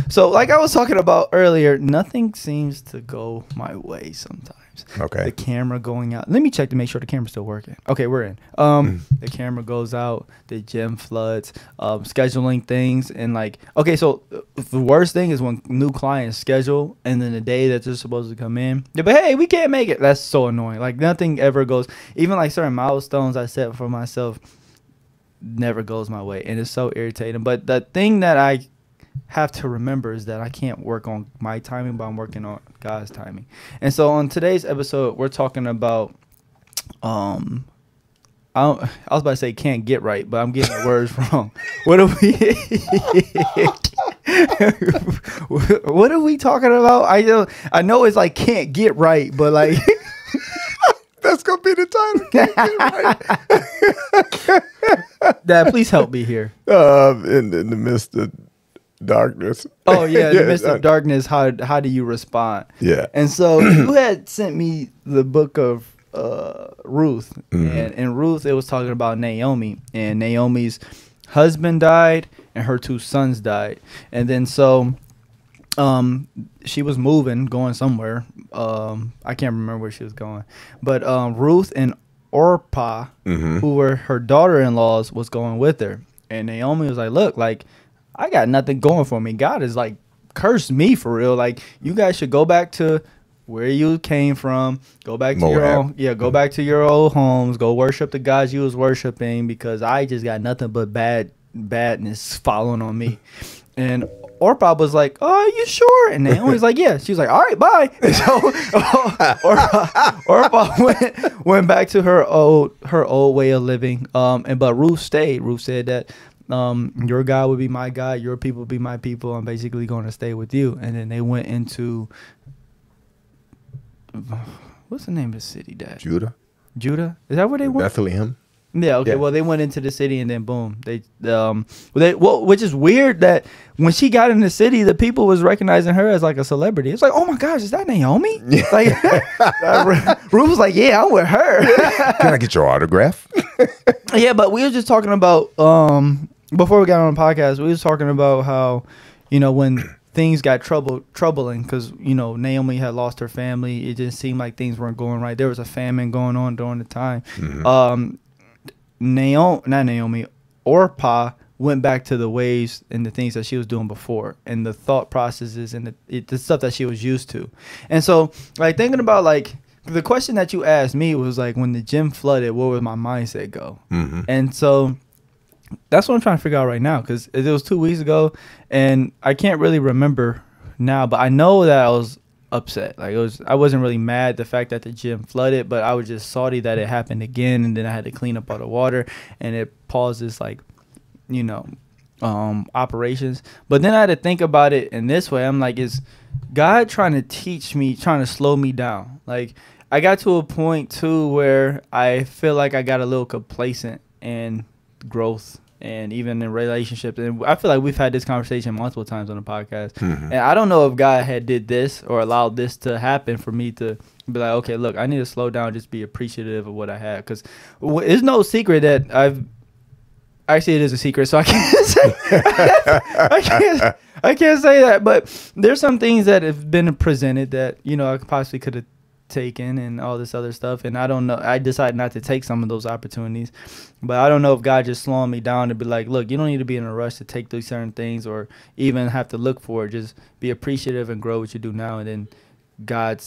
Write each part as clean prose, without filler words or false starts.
So like I was talking about earlier, nothing seems to go my way sometimes. Okay. The camera going out. Let me check to make sure the camera's still working. Okay, we're in. The camera goes out. The gym floods. Scheduling things and like. Okay, so the worst thing is when new clients schedule and then the day that they're supposed to come in, yeah, but hey, we can't make it. That's so annoying. Like nothing ever goes. Even like certain milestones I set for myself never goes my way, and it's so irritating. But the thing that I have to remember is that I can't work on my timing, but I'm working on God's timing. And so on today's episode, we're talking about I was about to say can't get right, but I'm getting the words wrong. What are we what are we talking about? I know it's like can't get right, but like That's gonna be the title. Can't get right. Dad, please help me here. In the midst of darkness. Oh yeah, in the midst of darkness, how do you respond? Yeah. And so you had sent me the book of Ruth, and in Ruth it was talking about Naomi, and Naomi's husband died and her 2 sons died, and then so she was going somewhere. I can't remember where she was going, but Ruth and Orpah, who were her daughter-in-laws, was going with her, and Naomi was like, look, like I got nothing going for me. God is like cursed me for real. Like you guys should go back to where you came from. Go back to Moab. your own, go back to your old homes. Go worship the gods you was worshiping, because I just got nothing but badness following on me. And Orpah was like, "Oh, are you sure?" And Naomi's like, "Yeah." She was like, "All right, bye." And so Orpah went back to her old way of living. But Ruth stayed. Ruth said that your God would be my God, your people would be my people. I'm basically going to stay with you. And then they went into what's the name of the city, Dad? Judah. Is that where they went? Bethlehem. Yeah, okay. Yeah. Well, they went into the city and then boom, which is weird that when she got in the city, the people was recognizing her as like a celebrity. It's like, oh my gosh, is that Naomi? Like, Ruth was like, yeah, I'm with her. Can I get your autograph? Yeah, but we were just talking about before we got on the podcast, we was talking about how, when things got troubling because Naomi had lost her family. It just seemed like things weren't going right. There was a famine going on during the time. Orpah went back to the ways and the things that she was doing before, and the thought processes and the stuff that she was used to. And so, like, thinking about, like, the question that you asked me was, like, when the gym flooded, where would my mindset go? And so that's what I'm trying to figure out right now, because it was 2 weeks ago, and I can't really remember now, but I know that I was upset. Like, I wasn't really mad the fact that the gym flooded, but I was just salty that it happened again, and then I had to clean up all the water, and it pauses, like, operations. But then I had to think about it in this way. I'm like, is God trying to teach me, trying to slow me down? Like, I got to a point too where I feel like I got a little complacent in growth and even in relationships. And I feel like we've had this conversation multiple times on the podcast. And I don't know if God had did this or allowed this to happen for me to be like, okay, look, I need to slow down, just be appreciative of what I have. Because it's no secret that actually, it is a secret, so I can't say I can't say that. But there's some things that have been presented that I possibly could have taken and all this other stuff, and I don't know. I decided not to take some of those opportunities, but I don't know if God just slowing me down to be like, look, you don't need to be in a rush to take these certain things or even have to look for it. Just be appreciative and grow what you do now, and then God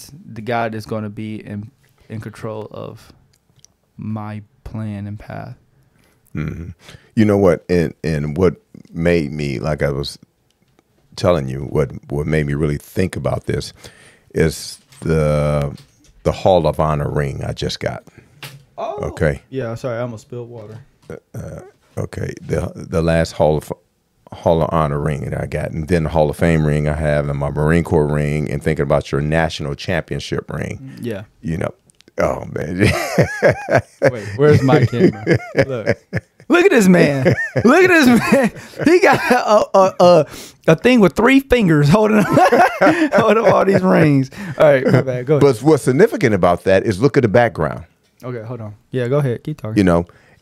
is going to be in control of my plan and path. You know what, and what made me, like I was telling you, what made me really think about this is the Hall of Honor ring I just got. Oh, okay. Yeah, sorry, I almost spilled water. Okay, the last Hall of Honor ring that I got, and then the Hall of Fame ring I have, and my Marine Corps ring, and thinking about your national championship ring. Yeah. Oh man. Wait, where's my camera? Look at this man. Look at this man. He got a thing with 3 fingers holding up all these rings. All right, my bad. Go ahead. But what's significant about that is look at the background. Okay, hold on. Yeah, go ahead. Keep talking.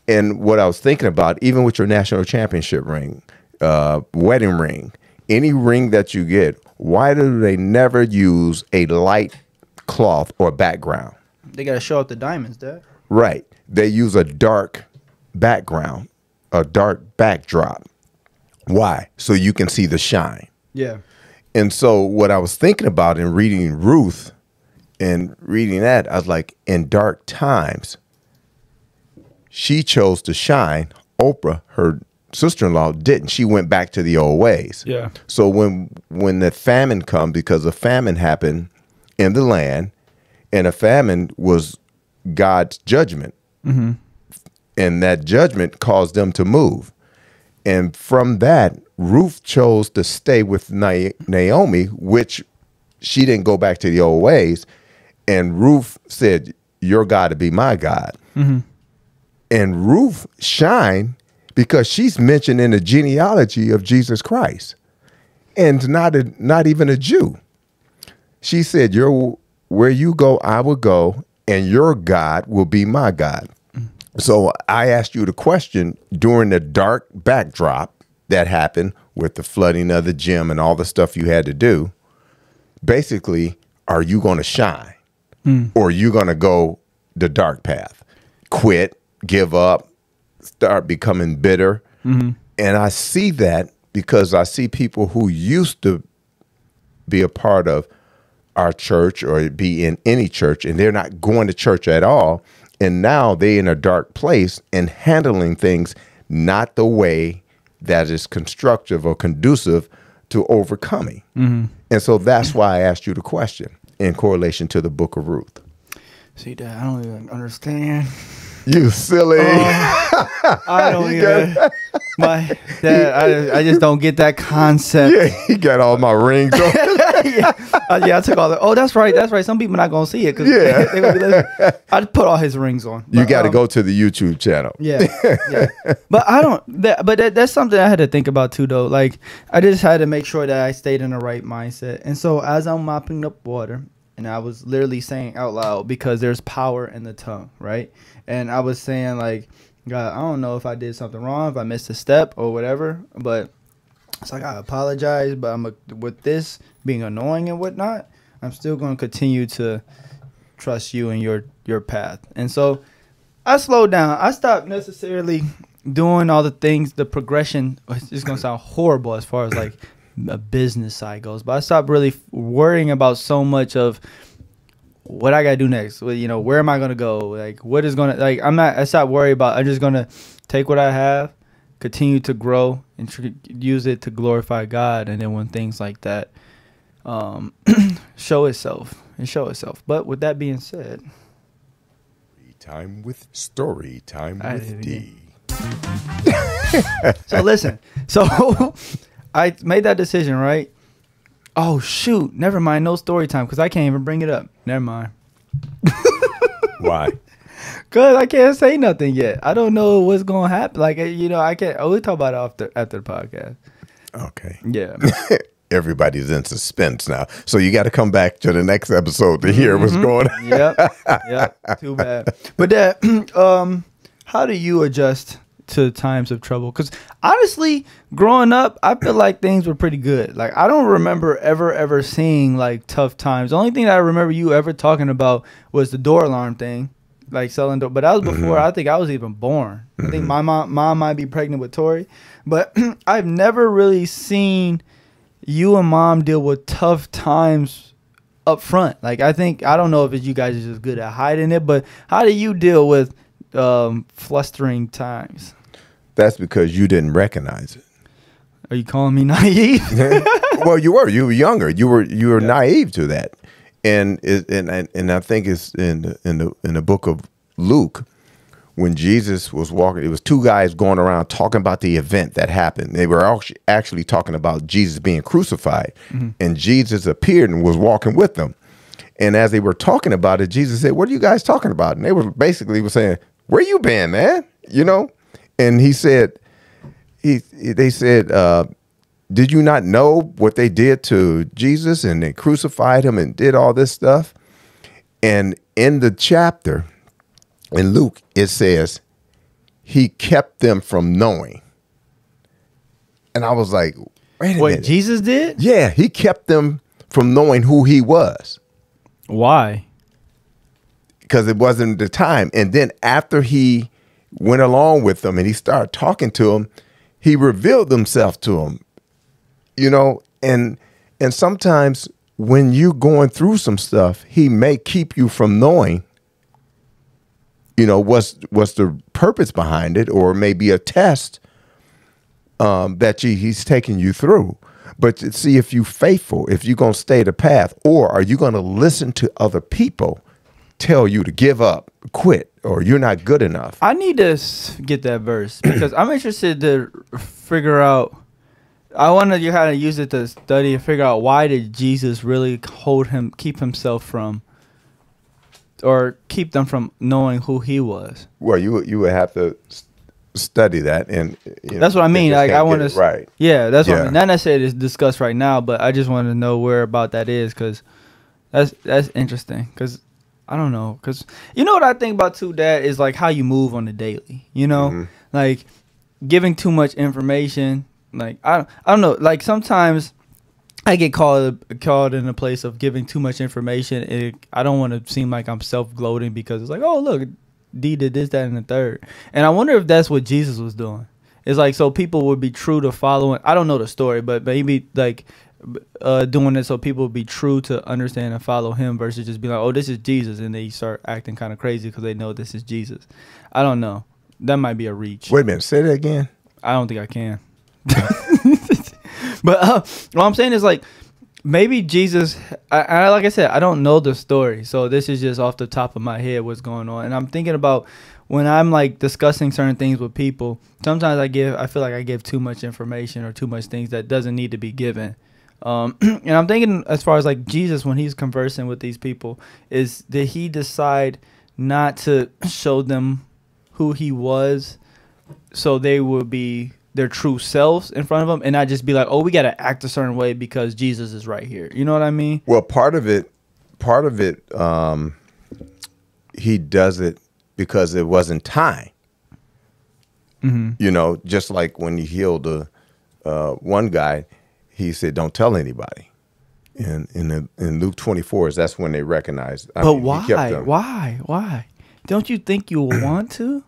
And what I was thinking about, even with your national championship ring, wedding ring, any ring that you get, why do they never use a light cloth or background? They got to show up the diamonds, Dad. Right. They use a dark background, a dark backdrop. Why? So you can see the shine. Yeah. And so what I was thinking about in reading Ruth and reading that, I was like, in dark times, she chose to shine. Oprah, her sister-in-law, didn't. She went back to the old ways. Yeah. So when the famine come, because a famine happened in the land, and a famine was God's judgment, and that judgment caused them to move. And from that, Ruth chose to stay with Naomi, which she didn't go back to the old ways. And Ruth said, your God to be my God. And Ruth shined because she's mentioned in the genealogy of Jesus Christ, and not even a Jew. She said, where you go, I will go, and your God will be my God. So I asked you the question during the dark backdrop that happened with the flooding of the gym and all the stuff you had to do. Basically, are you going to shine, or are you going to go the dark path? Quit, give up, start becoming bitter. And I see that because I see people who used to be a part of our church or be in any church, and they're not going to church at all. And now they're in a dark place and handling things not the way that is constructive or conducive to overcoming. And so that's why I asked you the question in correlation to the book of Ruth. See, Dad, I don't even understand. You silly. I don't even. Dad, I just don't get that concept. Yeah, he got all my rings on. I took all the. Oh, that's right. That's right. Some people not gonna see it because they gonna be listening. I just put all his rings on. You got to go to the YouTube channel. Yeah. But I don't. That's something I had to think about too, though. Like I just had to make sure that I stayed in the right mindset. And so as I'm mopping up water, and I was literally saying out loud, because there's power in the tongue, right? And I was saying like, God, I don't know if I did something wrong, if I missed a step or whatever, but it's like I apologize, but with this being annoying and whatnot, I'm still going to continue to trust you in your path. And so I slowed down. I stopped necessarily doing all the things, the progression. It's just going to sound horrible as far as like a business side goes, but I stopped really worrying about so much of what I got to do next. Well, where am I going to go? Like, what is going to, like, I stopped worrying about, I'm just going to take what I have, continue to grow, and use it to glorify God. And then when things like that show itself. But with that being said, Time with Story Time with D. So listen. So I made that decision, right? Oh, shoot. Never mind. No story time because I can't even bring it up. Never mind. Why? Because I can't say nothing yet. I don't know what's going to happen. Like, I can't. Oh, we'll talk about it after the podcast. Okay. Yeah. Everybody's in suspense now. So you got to come back to the next episode to hear what's going on. Yep. Too bad. But Dad, how do you adjust to times of trouble? Because honestly, growing up, I feel like things were pretty good. Like, I don't remember ever seeing like tough times. The only thing that I remember you ever talking about was the door alarm thing, like selling door. But that was before I think I was even born. I think my mom might be pregnant with Tori, but I've never really seen you and Mom deal with tough times up front. Like, I don't know if you guys are just good at hiding it, but how do you deal with flustering times? That's because you didn't recognize it. Are you calling me naive? Well, you were younger. You were naive to that, and I think it's in the book of Luke when Jesus was walking. It was two guys going around talking about the event that happened. They were actually talking about Jesus being crucified, and Jesus appeared and was walking with them. And as they were talking about it, Jesus said, "What are you guys talking about?" And they were basically saying, "Where you been, man?" And he said, they said, "Did you not know what they did to Jesus? And they crucified him and did all this stuff." And in the chapter in Luke, it says, he kept them from knowing. And I was like, Wait a Wait, minute. Jesus did? Yeah, he kept them from knowing who he was Why? because it wasn't the time. And then after he went along with them and he started talking to them, he revealed himself to them, you know, and sometimes when you're going through some stuff, he may keep you from knowing, you know, what's the purpose behind it, or maybe a test that he's taking you through. But to see if you're faithful, if you're going to stay the path, or are you going to listen to other people tell you to give up, quit, or you're not good enough. I need to get that verse because I'm interested to figure out. I want to kind of use it to study and figure out why did Jesus really keep himself from, or keep them from knowing who he was. Well, you would have to study that, and that's what I mean. Like I want to, right? Yeah, that's what I mean. Not necessarily to discuss right now, but I just want to know where about that is because that's interesting. Because I don't know, because you know what I think about too, Dad, is like how you move on the daily. You know, like giving too much information. Like I don't know. Like sometimes I get called in a place of giving too much information. I don't want to seem like I'm self-gloating because it's like, oh look, D did this, that, and the third. And I wonder if that's what Jesus was doing. It's like so people would be true to following. I don't know the story, but maybe like doing it so people would be true to understand and follow him versus just be like, oh, this is Jesus, and they start acting kind of crazy because they know this is Jesus. I don't know. That might be a reach. Wait a minute. Say that again. I don't think I can. But what I'm saying is like maybe Jesus, I like I said, I don't know the story, so this is just off the top of my head what's going on, and I'm thinking about when I'm like discussing certain things with people. Sometimes I feel like I give too much information or too much things that doesn't need to be given. And I'm thinking as far as like Jesus, when he's conversing with these people, did he decide not to show them who he was so they would be their true selves in front of them and not just be like, oh, we got to act a certain way because Jesus is right here. You know what I mean? Well, part of it, he does it because it wasn't time. You know, just like when he healed one guy, he said, don't tell anybody. And in Luke 24, that's when they recognized. But why? Why? Don't you think you'll want to?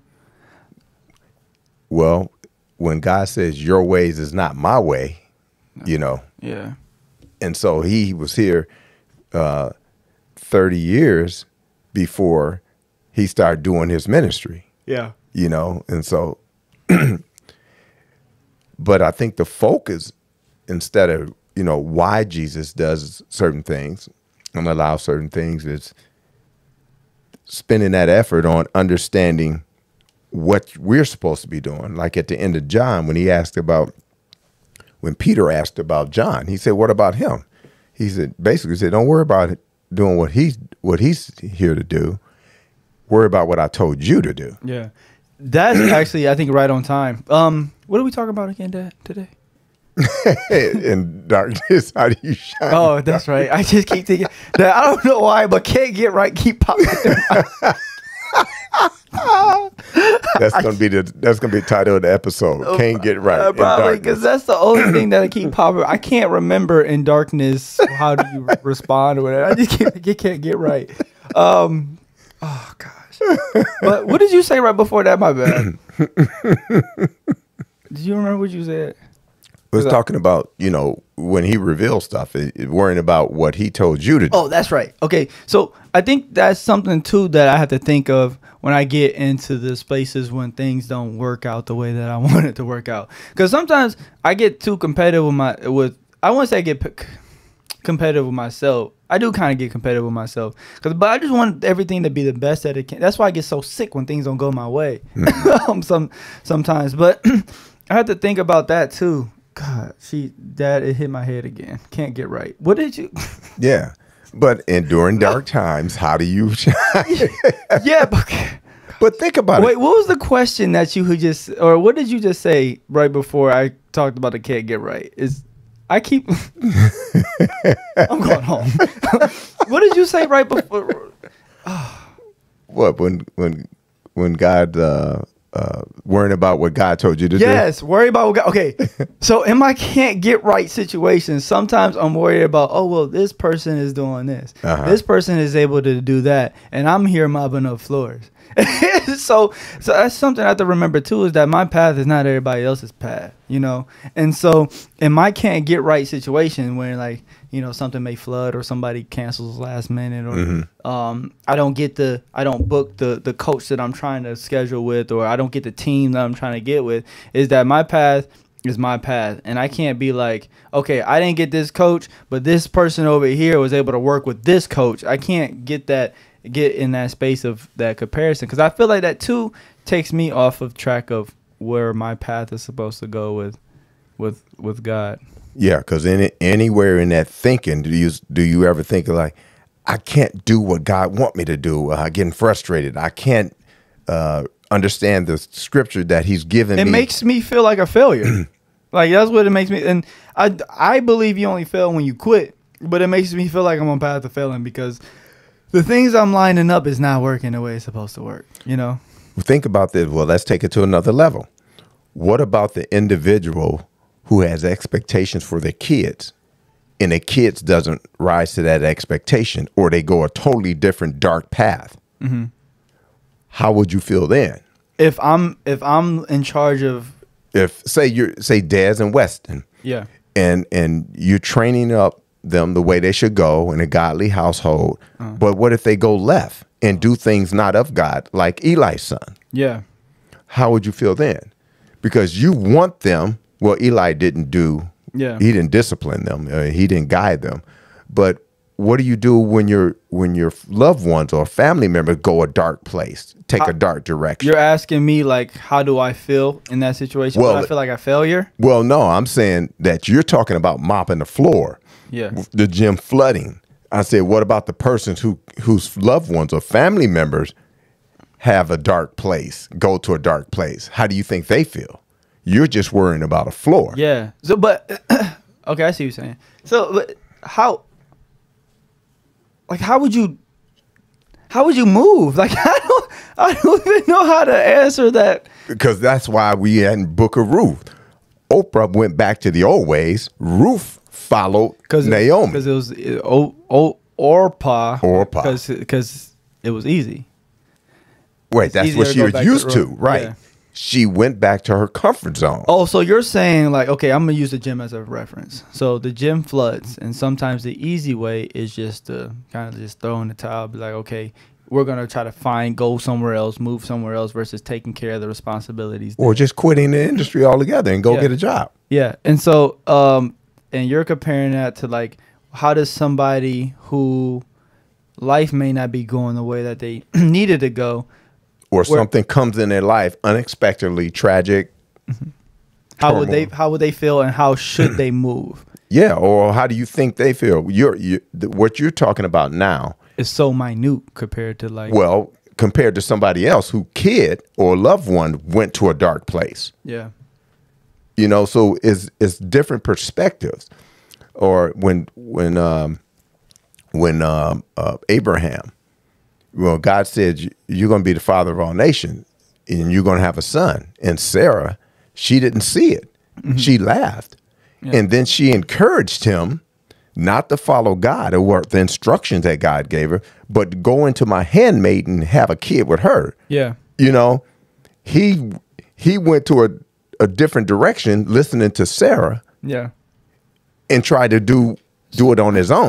Well, when God says your ways is not my way, you know. Yeah. And so he was here 30 years before he started doing his ministry. Yeah. You know, and so, but I think the focus, instead of, you know, why Jesus does certain things and allows certain things, is spending that effort on understanding what we're supposed to be doing. Like at the end of John, when Peter asked about John, he said, what about him? He said, basically said, don't worry about doing what he's here to do. Worry about what I told you to do. Yeah. That's actually, I think, right on time. What are we talking about again, Dad, today? In darkness, how do you shine? Oh, that's right. I just keep thinking that. I don't know why, but can't get right. Keep popping. That's gonna be the title of the episode. Can't get right. Probably because that's the only thing that I keep popping. I can't remember in darkness. How do you respond or whatever? I just can't get right. Oh gosh. But what did you say right before that? My bad. Did you remember what you said? I was talking about, you know, when he reveals stuff, worrying about what he told you to do. Oh, that's right. Okay, so I think that's something too that I have to think of when I get into the spaces when things don't work out the way that I want it to work out. Because sometimes I get too competitive I won't say I get competitive with myself. I do kind of get competitive with myself, but I just want everything to be the best that it can. That's why I get so sick when things don't go my way. Sometimes, but I have to think about that too. God, Dad, it hit my head again. Can't get right. What did you? Yeah, but during dark times, how do you shine? Yeah, but think about it. Wait, what was the question that you or what did you just say right before I talked about the can't get right? I'm going home. What did you say right before? What when God worrying about what God told you to do? Yes, worry about what God. Okay, so in my can't get right situations, sometimes I'm worried about, oh, well, this person is doing this. This person is able to do that, and I'm here mopping up floors. so that's something I have to remember too, is that my path is not everybody else's path, you know. And so in my can't get right situation where, like, you know, something may flood or somebody cancels last minute, or I don't book the coach that I'm trying to schedule with, or I don't get the team that I'm trying to get with, is that my path is my path. And I can't be like, okay, I didn't get this coach, but this person over here was able to work with this coach. I can't get in that space of that comparison, because I feel like that too takes me off of track of where my path is supposed to go with God. Yeah, because anywhere in that thinking, do you ever think like, I can't do what God want me to do? Getting frustrated. I can't understand the scripture that He's given me. It makes me feel like a failure. Like, that's what it makes me. And I believe you only fail when you quit, but it makes me feel like I'm on path to failing because the things I'm lining up is not working the way it's supposed to work, you know? Think about this. Well, let's take it to another level. What about the individual who has expectations for their kids, and their kids doesn't rise to that expectation, or they go a totally different dark path? How would you feel then? If I'm in charge of, say Dez and Weston, yeah, and you're training up them the way they should go in a godly household, but what if they go left and do things not of God, like Eli's son? Yeah. How would you feel then? Because you want them. Well, Eli didn't do. Yeah. He didn't discipline them. He didn't guide them. But what do you do when your loved ones or family members go a dark place, take a dark direction? You're asking me, like, how do I feel in that situation? Well, I feel like a failure? Well, no, I'm saying that you're talking about mopping the floor. Yeah. The gym flooding. I said, what about the persons whose loved ones or family members have a dark place, go to a dark place? How do you think they feel? You're just worrying about a floor. Yeah. So, but okay, I see what you're saying. So, how would you move? Like, I don't even know how to answer that. Because that's why we hadn't book of Ruth. Oprah went back to the old ways. Ruth followed Naomi. Because it was Orpah. Because it was easy. Wait, that's what she was used to, right? Yeah. She went back to her comfort zone. Oh, so you're saying, like, okay, I'm going to use the gym as a reference. So the gym floods, and sometimes the easy way is just to kind of just throw in the towel, be like, okay, we're going to try to go somewhere else, move somewhere else, versus taking care of the responsibilities. Or just quitting the industry altogether and go get a job. Yeah. And so, and you're comparing that to, like, how does somebody who life may not be going the way that they needed to go, or something comes in their life unexpectedly tragic. How would they feel, and how should they move? Yeah, or how do you think they feel? What you're talking about now is so minute compared to, like, compared to somebody else who kid or loved one went to a dark place. Yeah. You know, so it's different perspectives. Or when Abraham, well, God said, you're going to be the father of all nations, and you're going to have a son. And Sarah, she didn't see it. She laughed. Yeah. And then she encouraged him not to follow God or what the instructions that God gave her, but go into my handmaid and have a kid with her. Yeah. You know, he went to a different direction listening to Sarah. Yeah. And tried to do it on his own.